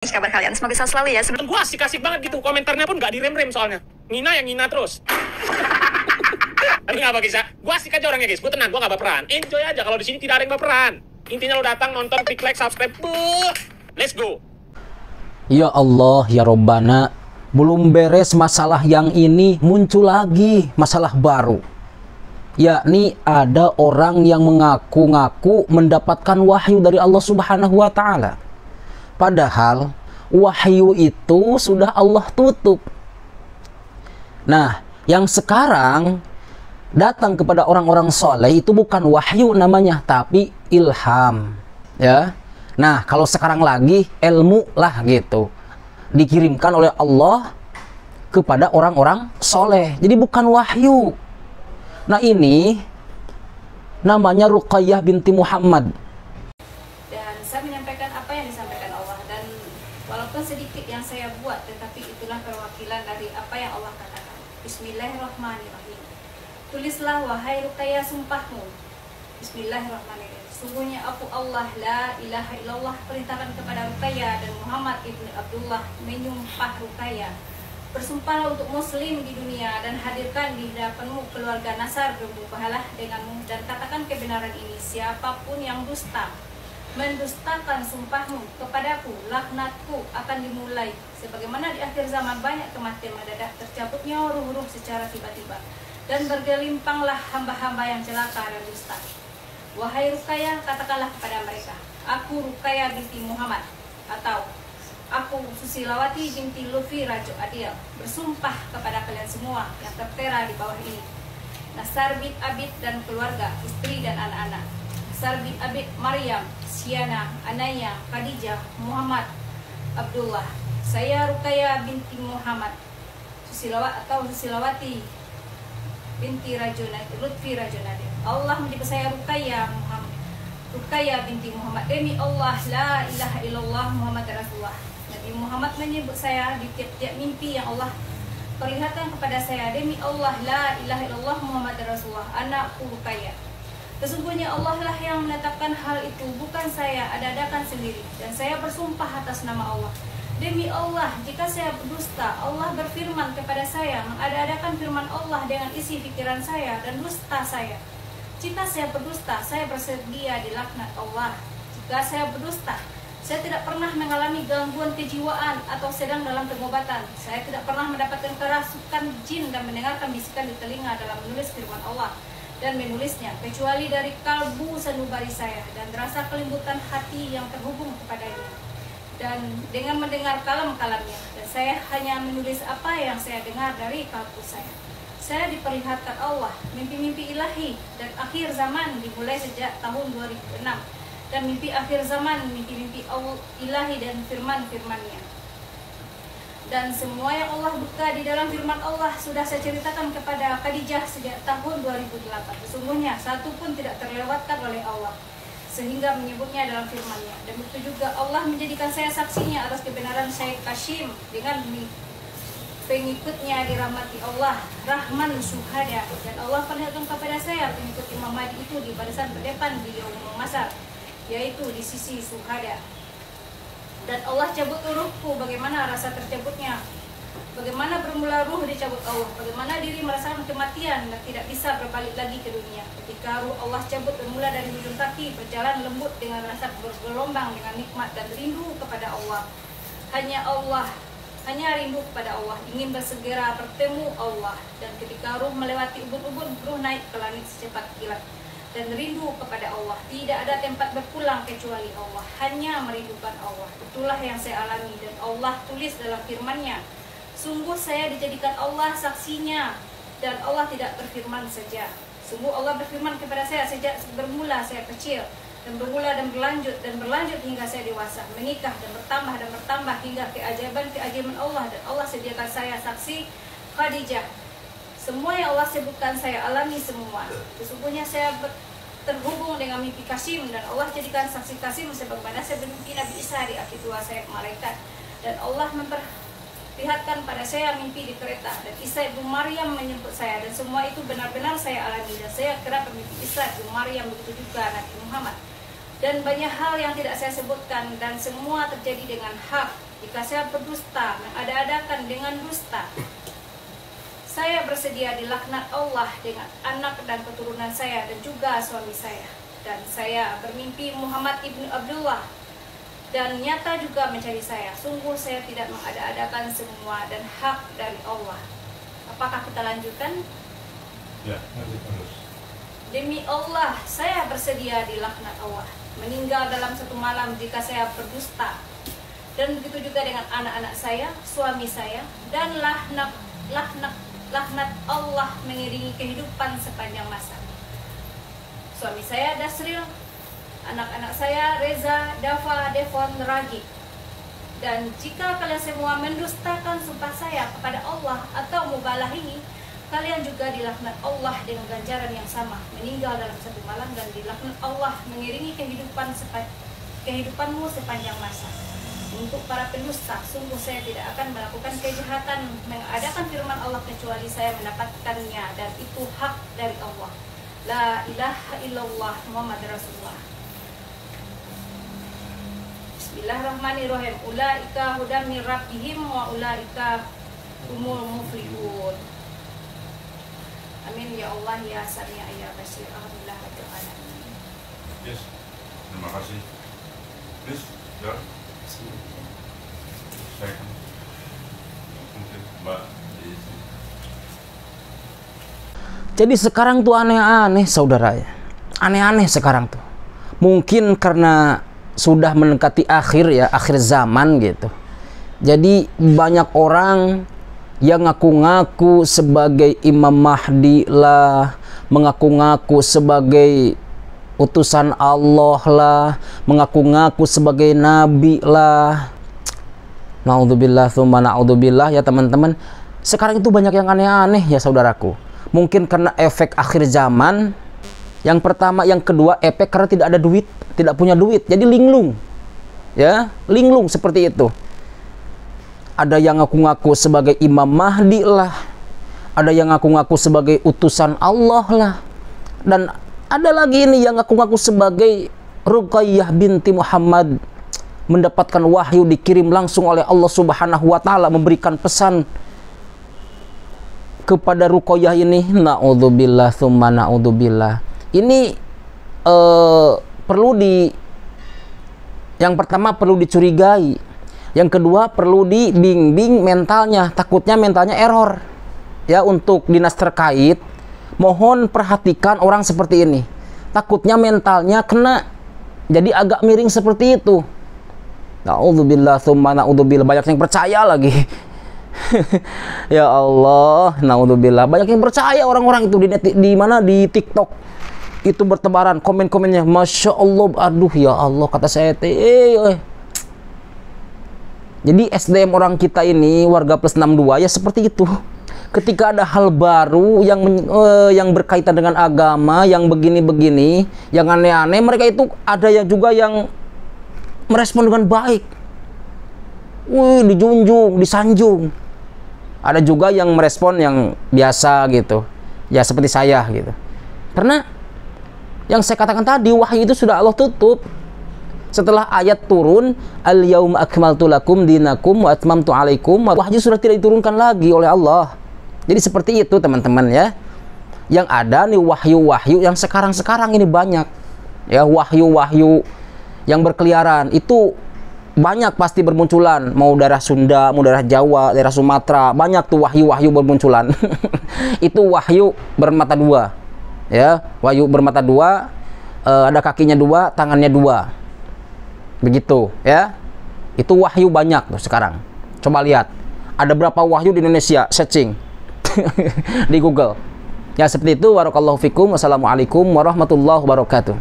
Kabar kalian, semoga sehat selalu ya. Gua asik-asik banget gitu, komentarnya pun gak direm-rem soalnya. Ngina yang ngina terus. Tapi gak apa Kisah, gua asik aja orangnya guys, gua tenang, gua gak baperan. Enjoy aja, kalau di sini tidak ada yang baperan. Intinya lo datang, nonton, klik like, subscribe, let's go. Ya Allah, ya Robbana, belum beres masalah yang ini, muncul lagi masalah baru. Yakni ada orang yang mengaku-ngaku mendapatkan wahyu dari Allah Subhanahu wa Ta'ala. Padahal wahyu itu sudah Allah tutup. Nah, yang sekarang datang kepada orang-orang soleh itu bukan wahyu namanya, tapi ilham. Ya. Nah, kalau sekarang lagi ilmu lah gitu. Dikirimkan oleh Allah kepada orang-orang soleh. Jadi bukan wahyu. Nah, ini namanya Ruqayyah binti Muhammad. Saya menyampaikan apa yang disampaikan Allah, dan walaupun sedikit yang saya buat, tetapi itulah perwakilan dari apa yang Allah katakan. Bismillahirrahmanirrahim. Tulislah wahai Ruqayyah sumpahmu. Bismillahirrahmanirrahim. Sungguhnya aku Allah, la ilaha illallah, perintahkan kepada Ruqayyah dan Muhammad ibn Abdullah menyumpah Ruqayyah. Bersumpahlah untuk muslim di dunia dan hadirkan di hadapanmu keluarga Nasar bermubahalah denganmu, dan katakan kebenaran ini. Siapapun yang dusta mendustakan sumpahmu kepadaku, laknatku akan dimulai. Sebagaimana di akhir zaman banyak kematian mendadak, tercabutnya ruh-ruh secara tiba-tiba, dan bergelimpanglah hamba-hamba yang celaka dan dusta. Wahai Ruqayyah, katakanlah kepada mereka, aku Ruqayyah binti Muhammad, atau aku Susilawati binti Lufi Rajo Adil, bersumpah kepada kalian semua yang tertera di bawah ini, Nasar bin Abid dan keluarga, istri dan anak-anak, Nasar bin Abid, Maryam, Siana, Anaya, Khadijah, Muhammad, Abdullah. Saya Ruqayyah binti Muhammad, Susilawati binti Lutfi Rajonadi. Allah menyebut saya Ruqayyah binti Muhammad. Demi Allah, la ilaha illallah Muhammad Rasulullah. Nabi Muhammad menyebut saya di tiap-tiap mimpi yang Allah perlihatkan kepada saya. Demi Allah, la ilaha illallah Muhammad Rasulullah. Anakku Ruqayyah. Sesungguhnya Allah lah yang menetapkan hal itu, bukan saya ada-adakan sendiri. Dan saya bersumpah atas nama Allah. Demi Allah, jika saya berdusta, Allah berfirman kepada saya, mengada-adakan firman Allah dengan isi pikiran saya dan dusta saya. Jika saya berdusta, saya bersedia dilaknat Allah. Jika saya berdusta, saya tidak pernah mengalami gangguan kejiwaan atau sedang dalam pengobatan. Saya tidak pernah mendapatkan kerasukan jin dan mendengarkan bisikan di telinga dalam menulis firman Allah dan menulisnya, kecuali dari kalbu sanubari saya dan rasa kelembutan hati yang terhubung kepadanya, dan dengan mendengar kalam-kalamnya. Dan saya hanya menulis apa yang saya dengar dari kalbu saya. Saya diperlihatkan Allah mimpi-mimpi ilahi dan akhir zaman dimulai sejak tahun 2006, dan mimpi akhir zaman, mimpi-mimpi ilahi dan firman-firmannya. Dan semua yang Allah buka di dalam firman Allah sudah saya ceritakan kepada Khadijah sejak tahun 2008. Sesungguhnya satu pun tidak terlewatkan oleh Allah, sehingga menyebutnya dalam firman-Nya. Dan begitu juga Allah menjadikan saya saksinya atas kebenaran Syekh Kashim dengan pengikutnya dirahmati Allah, Rahman Syuhada. Dan Allah perlihatkan kepada saya pengikut Imam Mahdi itu di barisan berdepan di Yaumul Masar, yaitu di sisi Syuhada. Dan Allah cabut ruhku, bagaimana rasa tercabutnya, bagaimana bermula ruh dicabut Allah, bagaimana diri merasakan kematian dan tidak bisa berbalik lagi ke dunia. Ketika ruh Allah cabut bermula dari ujung kaki, berjalan lembut dengan rasa bergelombang dengan nikmat dan rindu kepada Allah. Hanya rindu kepada Allah, ingin bersegera bertemu Allah. Dan ketika ruh melewati ubun-ubun, ruh naik ke langit secepat kilat dan rindu kepada Allah. Tidak ada tempat berpulang kecuali Allah, hanya merindukan Allah. Itulah yang saya alami, dan Allah tulis dalam firman-Nya, sungguh saya dijadikan Allah saksinya, dan Allah tidak berfirman saja. Sungguh Allah berfirman kepada saya sejak bermula saya kecil, dan bermula dan berlanjut hingga saya dewasa, menikah dan bertambah hingga keajaiban Allah, dan Allah sediakan saya saksi Khadijah. Semua yang Allah sebutkan saya alami semua. Sesungguhnya saya terhubung dengan mimpi Kasim, dan Allah jadikan saksi Kasim sebagaimana saya bermimpi Nabi Isa di akhir dua saya malaikat. Dan Allah memperlihatkan pada saya mimpi di kereta, dan Isa ibu Maryam menyebut saya, dan semua itu benar-benar saya alami. Dan saya kerap bermimpi Isa ibu Maryam, begitu juga Nabi Muhammad. Dan banyak hal yang tidak saya sebutkan, dan semua terjadi dengan hak. jika saya berdusta, mengada-adakan dengan dusta. Saya bersedia dilaknat Allah dengan anak dan keturunan saya dan juga suami saya. Dan saya bermimpi Muhammad ibnu Abdullah dan nyata juga mencari saya. Sungguh saya tidak mengada-adakan semua dan hak dari Allah. Apakah kita lanjutkan? Ya, terus. Demi Allah, saya bersedia dilaknat Allah, meninggal dalam satu malam jika saya berdusta. Dan begitu juga dengan anak-anak saya, suami saya, dan laknat Allah mengiringi kehidupan sepanjang masa. Suami saya Dasril, anak-anak saya Reza, Dafa, Devon, Ragi. Dan jika kalian semua mendustakan sumpah saya kepada Allah atau mubalahi, kalian juga dilaknat Allah dengan ganjaran yang sama, meninggal dalam satu malam, dan dilaknat Allah mengiringi kehidupanmu sepanjang masa. Untuk para pendusta, sungguh saya tidak akan melakukan kejahatan mengadakan firman Allah kecuali saya mendapatkannya, dan itu hak dari Allah. La ilaha illallah Muhammad Rasulullah. Bismillahirrahmanirrahim. Ulaika hudam min rabbihim wa ulaika humul muflihun. Amin ya Allah ya Sami' ya Basir. Alhamdulillah rabbil alamin. Yes. Terima kasih. Please, ya. Saya kan mungkin Mbak di sini. Jadi sekarang tuh aneh-aneh saudara ya. Aneh-aneh sekarang tuh. Mungkin karena sudah mendekati akhir ya, akhir zaman gitu. Jadi banyak orang yang ngaku-ngaku sebagai Imam Mahdi lah, mengaku-ngaku sebagai utusan Allah lah, mengaku-ngaku sebagai nabi lah. Naudzubillah tsumma naudzubillah ya teman-teman. Sekarang itu banyak yang aneh-aneh ya saudaraku. Mungkin karena efek akhir zaman. Yang pertama, yang kedua efek karena tidak ada duit, tidak punya duit. Jadi linglung. Ya, linglung seperti itu. Ada yang ngaku-ngaku sebagai Imam Mahdi lah. Ada yang ngaku-ngaku sebagai utusan Allah lah. Dan ada lagi ini yang ngaku-ngaku sebagai Ruqayyah binti Muhammad, mendapatkan wahyu dikirim langsung oleh Allah Subhanahu wa taala, memberikan pesan kepada Ruqayyah ini. Naudzubillah tsumma naudzubillah. Ini perlu yang pertama perlu dicurigai. Yang kedua perlu dibimbing mentalnya, takutnya mentalnya error. Ya, untuk dinas terkait mohon perhatikan orang seperti ini. Takutnya mentalnya kena jadi agak miring seperti itu. Naudzubillah tsumma naudzubillah. Banyak yang percaya lagi. Ya Allah, naudzubillah. Banyak yang percaya orang-orang itu di mana, di TikTok. Itu bertebaran komen-komennya, Masya Allah, aduh ya Allah, kata saya Jadi SDM orang kita ini, warga plus 62 ya seperti itu. Ketika ada hal baru yang berkaitan dengan agama, yang begini-begini, yang aneh-aneh, mereka itu ada yang juga yang merespon dengan baik. Wih, dijunjung, disanjung. Ada juga yang merespon yang biasa gitu. Ya seperti saya gitu. Karena yang saya katakan tadi, wahyu itu sudah Allah tutup. Setelah ayat turun, al-yauma akmaltu lakum dinakum wa atmamtu alaikum, wahyu sudah tidak diturunkan lagi oleh Allah. Jadi seperti itu teman-teman ya. Yang ada nih wahyu-wahyu yang sekarang-sekarang ini banyak. Ya, wahyu-wahyu yang berkeliaran itu banyak pasti bermunculan. Mau daerah Sunda, mau daerah Jawa, daerah Sumatera, banyak tuh wahyu-wahyu bermunculan. Itu wahyu bermata dua. Ya, wahyu bermata dua, ada kakinya dua, tangannya dua, begitu ya. Itu wahyu banyak tuh sekarang. Coba lihat, ada berapa wahyu di Indonesia, searching di Google. Ya seperti itu. Barakallahu fikum. Wassalamualaikum warahmatullahi wabarakatuh.